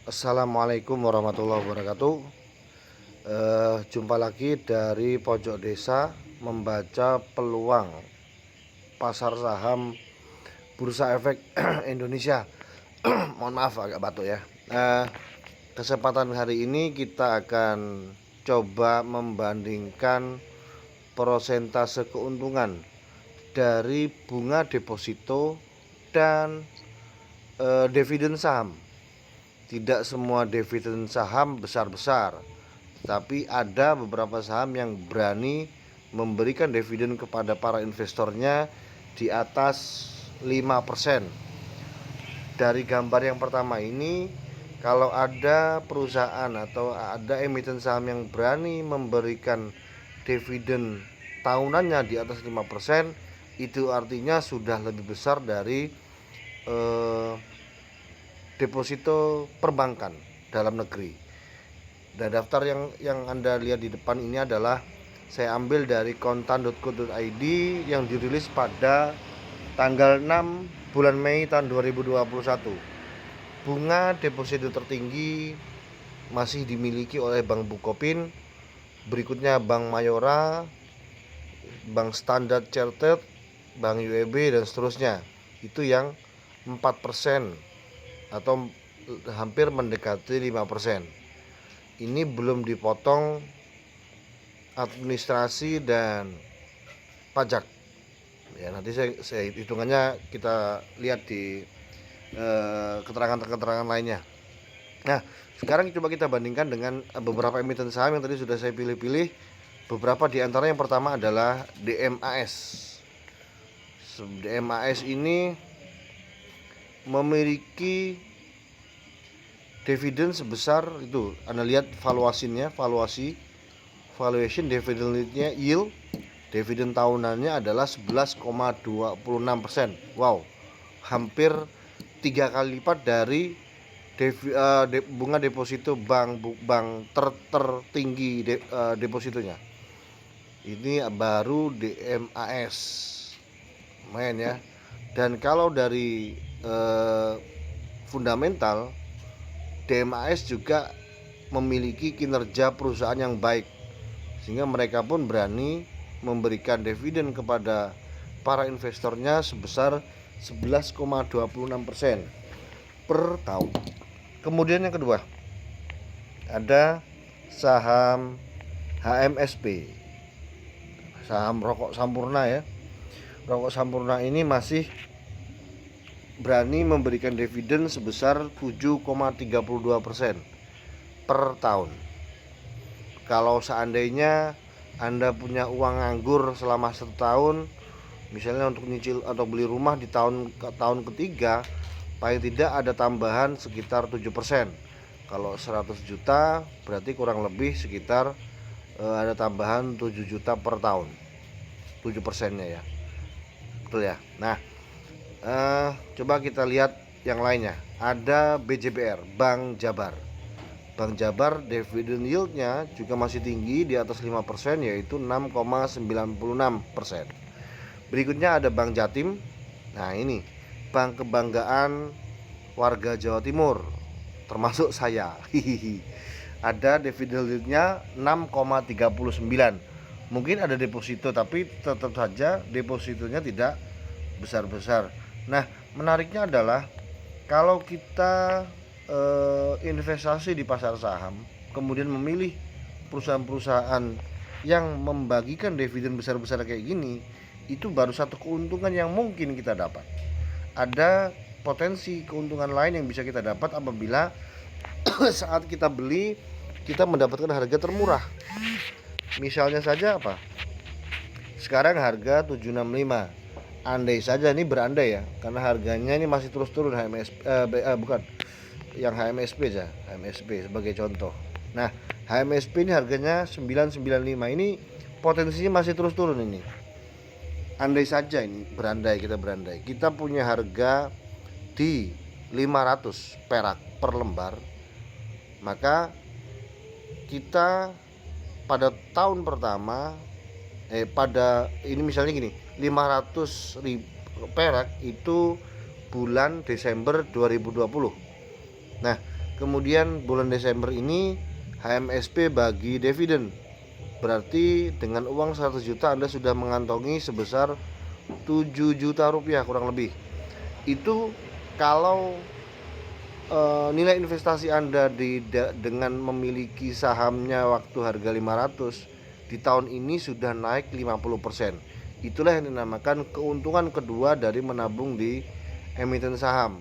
Assalamualaikum warahmatullahi wabarakatuh. Jumpa lagi dari Pojok Desa membaca peluang pasar saham Bursa Efek Indonesia. Mohon maaf agak batuk ya. Kesempatan hari ini kita akan coba membandingkan persentase keuntungan dari bunga deposito dan dividen saham. Tidak semua dividen saham besar-besar, tapi ada beberapa saham yang berani memberikan dividen kepada para investornya di atas 5%. Dari gambar yang pertama ini, kalau ada perusahaan atau ada emiten saham yang berani memberikan dividen tahunannya di atas 5%, itu artinya sudah lebih besar dari deposito perbankan dalam negeri. Dan daftar yang Anda lihat di depan ini adalah saya ambil dari kontan.co.id yang dirilis pada tanggal 6 bulan Mei tahun 2021. Bunga deposito tertinggi masih dimiliki oleh Bank Bukopin, berikutnya Bank Mayora, Bank Standard Chartered, Bank UEB dan seterusnya. Itu yang 4% atau hampir mendekati 5%. Ini belum dipotong administrasi dan pajak. Ya, nanti saya hitungannya kita lihat di keterangan-keterangan lainnya. Nah, sekarang coba kita bandingkan dengan beberapa emiten saham yang tadi sudah saya pilih-pilih. Beberapa di antara yang pertama adalah DMAS. DMAS ini memiliki dividen sebesar itu, Anda lihat valuation dividend yield, dividen tahunannya adalah 11,26%. Wow, hampir 3 kali lipat dari bunga deposito bank tertinggi depositonya. Ini baru DMAS, main ya. Dan kalau dari fundamental, DMAS juga memiliki kinerja perusahaan yang baik, sehingga mereka pun berani memberikan dividen kepada para investornya sebesar 11,26% per tahun. Kemudian yang kedua, ada saham HMSP, saham rokok Sampurna ya. Rokok Sampurna ini masih berani memberikan dividen sebesar 7,32% per tahun. Kalau seandainya Anda punya uang nganggur selama 1 tahun, misalnya untuk nyicil atau beli rumah di tahun ketiga, paling tidak ada tambahan sekitar 7%. Kalau 100 juta berarti kurang lebih sekitar ada tambahan 7 juta per tahun, 7%-nya ya, betul ya. Nah, coba kita lihat yang lainnya. Ada BJBR, Bank Jabar. Bank Jabar dividend yieldnya juga masih tinggi di atas 5%, yaitu 6,96%. Berikutnya ada Bank Jatim. Nah, ini bank kebanggaan warga Jawa Timur, termasuk saya. Ada dividend yieldnya 6,39. Mungkin ada deposito, tapi tetap saja depositonya tidak besar-besar. Nah, menariknya adalah kalau kita investasi di pasar saham, kemudian memilih perusahaan-perusahaan yang membagikan dividen besar-besar kayak gini, itu baru satu keuntungan yang mungkin kita dapat. Ada potensi keuntungan lain yang bisa kita dapat apabila saat kita beli, kita mendapatkan harga termurah. Misalnya saja apa? Sekarang harga 765. Andai saja, ini berandai ya, karena harganya ini masih terus turun. Bukan yang HMSP aja, HMSP sebagai contoh. Nah, HMSP ini harganya 995, ini potensinya masih terus turun ini. Andai saja, ini berandai, kita punya harga di 500 perak per lembar, maka kita pada tahun pertama pada ini misalnya gini, 500 ribu perak itu bulan Desember 2020. Nah, Kemudian bulan Desember ini HMSP bagi dividen. Berarti dengan uang 100 juta Anda sudah mengantongi sebesar 7 juta rupiah kurang lebih. Itu kalau nilai investasi Anda dengan memiliki sahamnya waktu harga 500 di tahun ini sudah naik 50%. Itulah yang dinamakan keuntungan kedua dari menabung di emiten saham.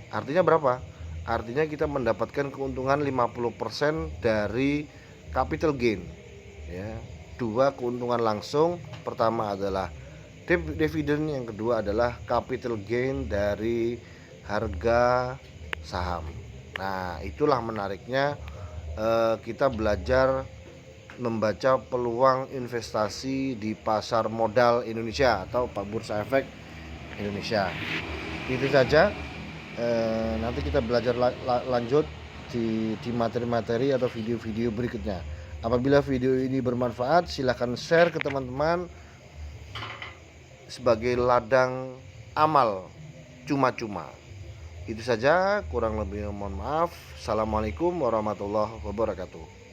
Artinya berapa? Artinya kita mendapatkan keuntungan 50% dari capital gain, ya. Dua keuntungan langsung, pertama adalah dividen, yang kedua adalah capital gain dari harga saham. Nah, itulah menariknya kita belajar membaca peluang investasi di pasar modal Indonesia atau Bursa Efek Indonesia. Itu saja. Nanti kita belajar lanjut di materi-materi atau video-video berikutnya. Apabila video ini bermanfaat, silahkan share ke teman-teman sebagai ladang amal cuma-cuma. Itu saja, kurang lebih mohon maaf. Assalamualaikum warahmatullahi wabarakatuh.